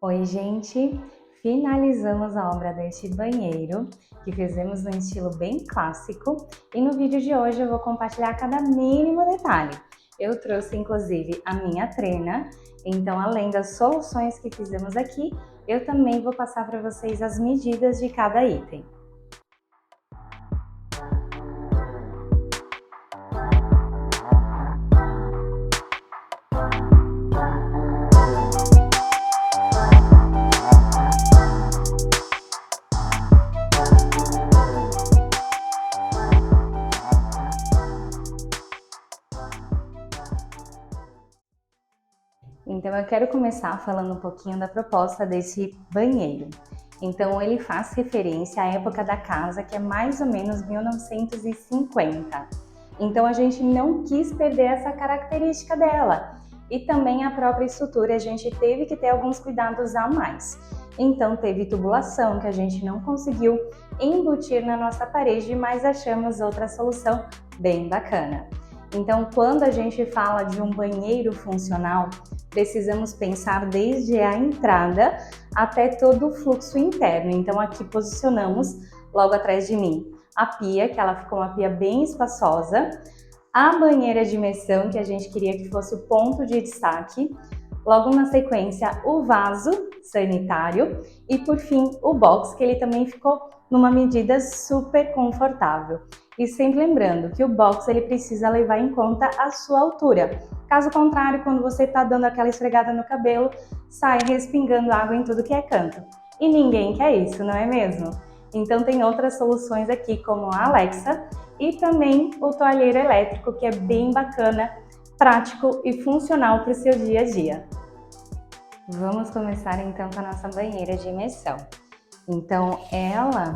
Oi, gente! Finalizamos a obra deste banheiro, que fizemos no estilo bem clássico, e no vídeo de hoje eu vou compartilhar cada mínimo detalhe. Eu trouxe inclusive a minha trena, então além das soluções que fizemos aqui, eu também vou passar para vocês as medidas de cada item. Então eu quero começar falando um pouquinho da proposta desse banheiro. Então ele faz referência à época da casa, que é mais ou menos 1950. Então a gente não quis perder essa característica dela. E também a própria estrutura, a gente teve que ter alguns cuidados a mais. Então teve tubulação, que a gente não conseguiu embutir na nossa parede, mas achamos outra solução bem bacana. Então, quando a gente fala de um banheiro funcional, precisamos pensar desde a entrada até todo o fluxo interno. Então, aqui posicionamos, logo atrás de mim, a pia, que ela ficou uma pia bem espaçosa, a banheira de imersão, que a gente queria que fosse o ponto de destaque, logo na sequência o vaso sanitário e por fim o box, que ele também ficou numa medida super confortável. E sempre lembrando que o box ele precisa levar em conta a sua altura. Caso contrário, quando você está dando aquela esfregada no cabelo, sai respingando água em tudo que é canto. E ninguém quer isso, não é mesmo? Então tem outras soluções aqui, como a Alexa e também o toalheiro elétrico, que é bem bacana, prático e funcional para o seu dia a dia. Vamos começar então com a nossa banheira de imersão. Então ela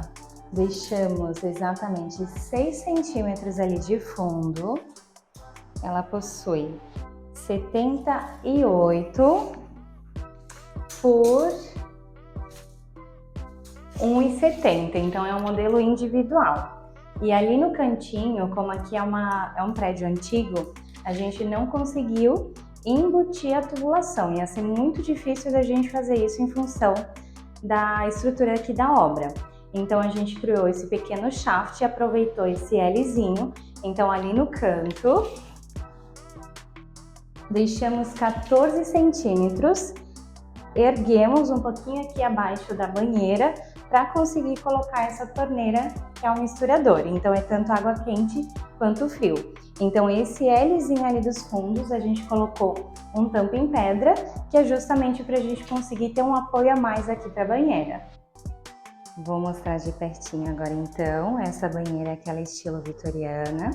deixamos exatamente 6 centímetros ali de fundo. Ela possui 78 por 1,70, então é um modelo individual. E ali no cantinho, como aqui é um prédio antigo, a gente não conseguiu embutir a tubulação. Ia ser muito difícil da gente fazer isso em função da estrutura aqui da obra. Então a gente criou esse pequeno shaft e aproveitou esse Lzinho. Então ali no canto, deixamos 14 centímetros, erguemos um pouquinho aqui abaixo da banheira para conseguir colocar essa torneira, que é um misturador. Então é tanto água quente quanto frio. Então esse Lzinho ali dos fundos, a gente colocou um tampo em pedra, que é justamente para a gente conseguir ter um apoio a mais aqui para a banheira. Vou mostrar de pertinho agora então, essa banheira é aquela estilo vitoriana.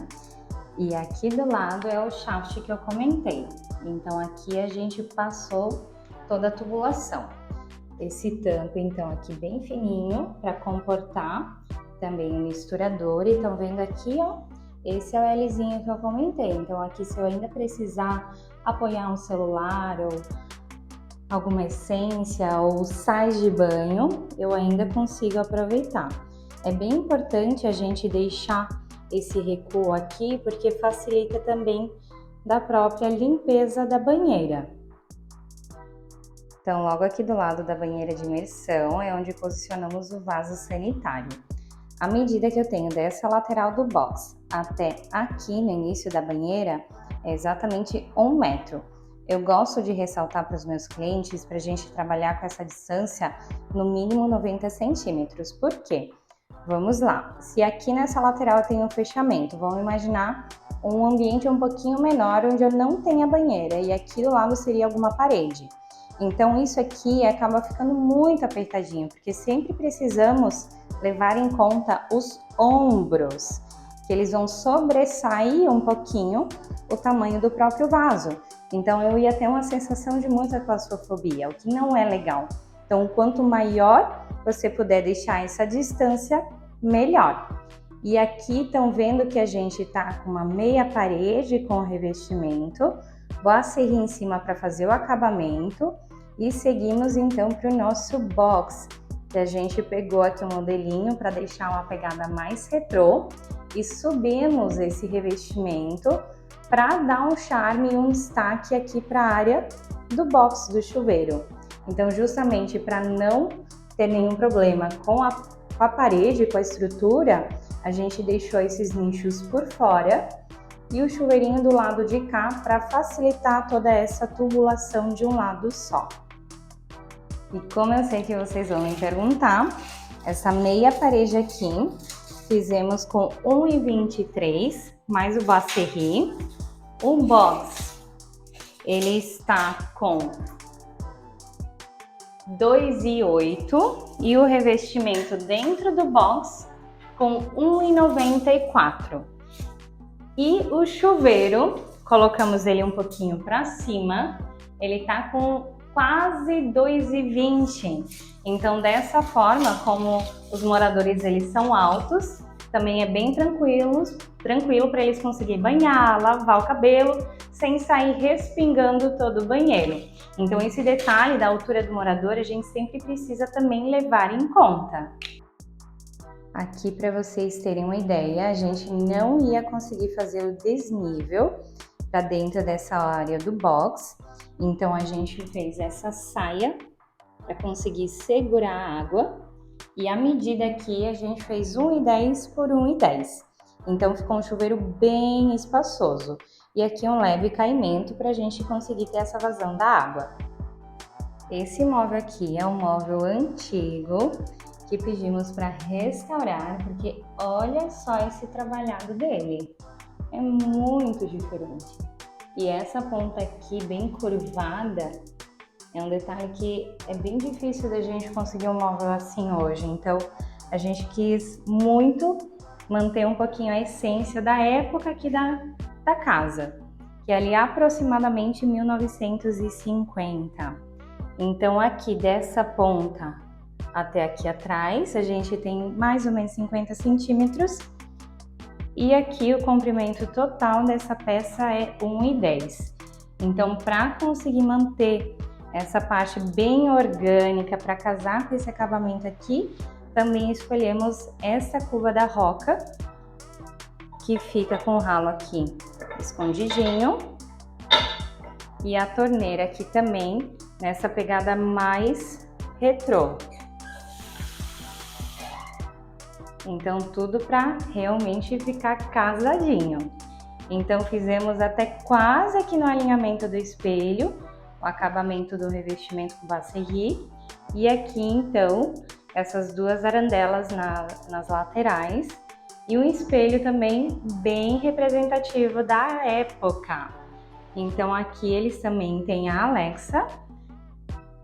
E aqui do lado é o shaft que eu comentei. Então aqui a gente passou toda a tubulação. Esse tampo então aqui bem fininho para comportar também o misturador. E estão vendo aqui, ó, esse é o Lzinho que eu comentei. Então aqui, se eu ainda precisar apoiar um celular ou alguma essência ou sais de banho, eu ainda consigo aproveitar. É bem importante a gente deixar esse recuo aqui, porque facilita também da própria limpeza da banheira. Então, logo aqui do lado da banheira de imersão é onde posicionamos o vaso sanitário. A medida que eu tenho dessa lateral do box até aqui no início da banheira é exatamente 1 metro. Eu gosto de ressaltar para os meus clientes para a gente trabalhar com essa distância no mínimo 90 centímetros. Por quê? Vamos lá. Se aqui nessa lateral eu tenho um fechamento, vamos imaginar um ambiente um pouquinho menor onde eu não tenho a banheira e aqui do lado seria alguma parede. Então isso aqui acaba ficando muito apertadinho, porque sempre precisamos levar em conta os ombros, que eles vão sobressair um pouquinho o tamanho do próprio vaso. Então eu ia ter uma sensação de muita claustrofobia, o que não é legal. Então quanto maior você puder deixar essa distância, melhor. E aqui estão vendo que a gente tá com uma meia parede com revestimento. Vou acerrir em cima para fazer o acabamento e seguimos então para o nosso box, que a gente pegou aqui um modelinho para deixar uma pegada mais retrô e subimos esse revestimento para dar um charme e um destaque aqui para a área do box do chuveiro. Então, justamente para não ter nenhum problema com a parede, com a estrutura, a gente deixou esses nichos por fora e o chuveirinho do lado de cá para facilitar toda essa tubulação de um lado só. E como eu sei que vocês vão me perguntar, essa meia parede aqui fizemos com 1,23 mais o Basserri. O box, ele está com 2,8 e o revestimento dentro do box com 1,94. E o chuveiro, colocamos ele um pouquinho para cima, ele tá com quase 2,20. Então, dessa forma, como os moradores eles são altos, também é bem tranquilo para eles conseguirem banhar, lavar o cabelo, sem sair respingando todo o banheiro. Então, esse detalhe da altura do morador a gente sempre precisa também levar em conta. Aqui, para vocês terem uma ideia, a gente não ia conseguir fazer o desnível para dentro dessa área do box. Então, a gente fez essa saia para conseguir segurar a água. E a medida aqui, a gente fez 1,10 por 1,10. Então, ficou um chuveiro bem espaçoso. E aqui um leve caimento para a gente conseguir ter essa vazão da água. Esse móvel aqui é um móvel antigo que pedimos para restaurar, porque olha só esse trabalhado dele. É muito diferente. E essa ponta aqui bem curvada é um detalhe que é bem difícil da gente conseguir um móvel assim hoje. Então a gente quis muito manter um pouquinho a essência da época aqui da casa, que é ali aproximadamente 1950. Então aqui dessa ponta até aqui atrás a gente tem mais ou menos 50 centímetros. E aqui o comprimento total dessa peça é 1,10. Então, para conseguir manter essa parte bem orgânica, para casar com esse acabamento aqui, também escolhemos essa cuba da Roca, que fica com o ralo aqui escondidinho. E a torneira aqui também, nessa pegada mais retrô. Então, tudo para realmente ficar casadinho. Então, fizemos até quase aqui no alinhamento do espelho, o acabamento do revestimento com Basserri. E aqui, então, essas duas arandelas nas laterais. E um espelho também bem representativo da época. Então, aqui eles também têm a Alexa,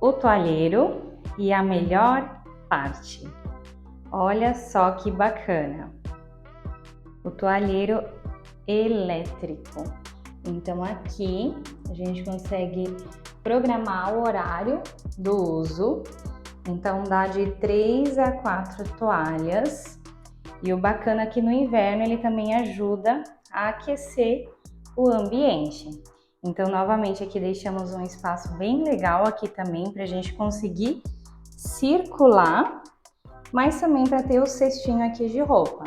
o toalheiro e a melhor parte. Olha só que bacana, o toalheiro elétrico. Então aqui a gente consegue programar o horário do uso. Então dá de 3 a 4 toalhas. E o bacana é que no inverno ele também ajuda a aquecer o ambiente. Então novamente aqui deixamos um espaço bem legal aqui também para a gente conseguir circular, mas também para ter o cestinho aqui de roupa.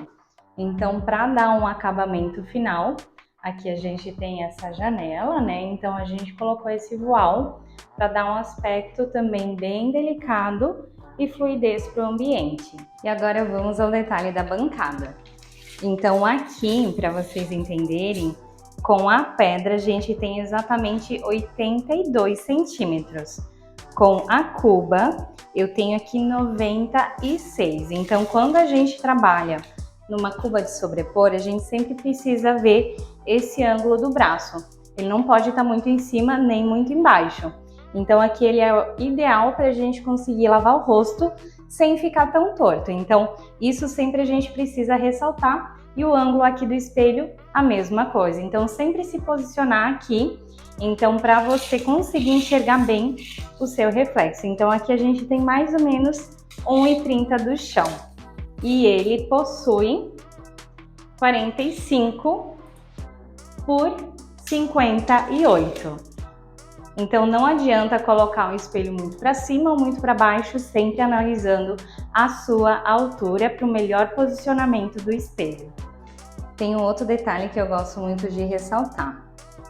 Então, para dar um acabamento final, aqui a gente tem essa janela, né? Então a gente colocou esse voal para dar um aspecto também bem delicado e fluidez para o ambiente. E agora vamos ao detalhe da bancada. Então aqui, para vocês entenderem, com a pedra a gente tem exatamente 82 centímetros. Com a cuba, eu tenho aqui 96. Então, quando a gente trabalha numa cuba de sobrepor, a gente sempre precisa ver esse ângulo do braço. Ele não pode estar muito em cima nem muito embaixo. Então, aqui ele é ideal para a gente conseguir lavar o rosto sem ficar tão torto. Então, isso sempre a gente precisa ressaltar. E o ângulo aqui do espelho, a mesma coisa. Então, sempre se posicionar aqui. Então, para você conseguir enxergar bem o seu reflexo. Então, aqui a gente tem mais ou menos 1,30 do chão. E ele possui 45 por 58. Então, não adianta colocar um espelho muito para cima ou muito para baixo, sempre analisando a sua altura para o melhor posicionamento do espelho. Tem um outro detalhe que eu gosto muito de ressaltar.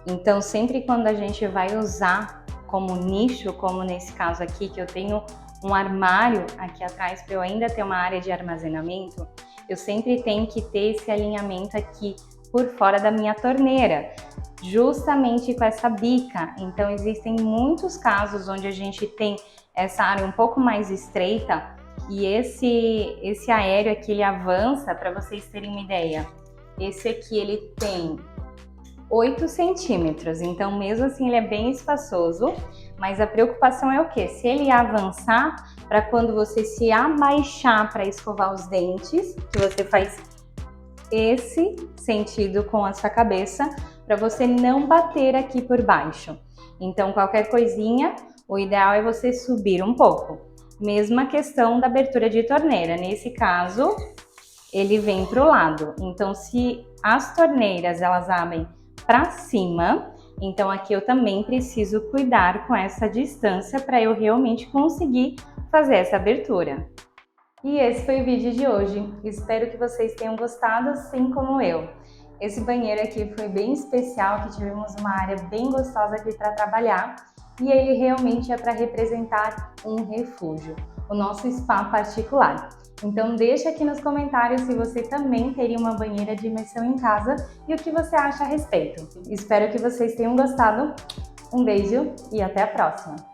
Então, sempre quando a gente vai usar como nicho, como nesse caso aqui, que eu tenho um armário aqui atrás para eu ainda ter uma área de armazenamento, eu sempre tenho que ter esse alinhamento aqui por fora da minha torneira, justamente com essa bica. Então existem muitos casos onde a gente tem essa área um pouco mais estreita e esse aéreo aqui ele avança, para vocês terem uma ideia. Esse aqui ele tem 8 centímetros, então mesmo assim ele é bem espaçoso, mas a preocupação é o que? Se ele avançar, para quando você se abaixar para escovar os dentes, que você faz esse sentido com a sua cabeça, para você não bater aqui por baixo. Então qualquer coisinha, o ideal é você subir um pouco. Mesma questão da abertura de torneira, nesse caso ele vem para o lado. Então se as torneiras elas abrem para cima, então aqui eu também preciso cuidar com essa distância para eu realmente conseguir fazer essa abertura. E esse foi o vídeo de hoje. Espero que vocês tenham gostado, assim como eu. Esse banheiro aqui foi bem especial, que tivemos uma área bem gostosa aqui para trabalhar, e ele realmente é para representar um refúgio, o nosso spa particular. Então deixa aqui nos comentários se você também teria uma banheira de imersão em casa e o que você acha a respeito. Espero que vocês tenham gostado. Um beijo e até a próxima!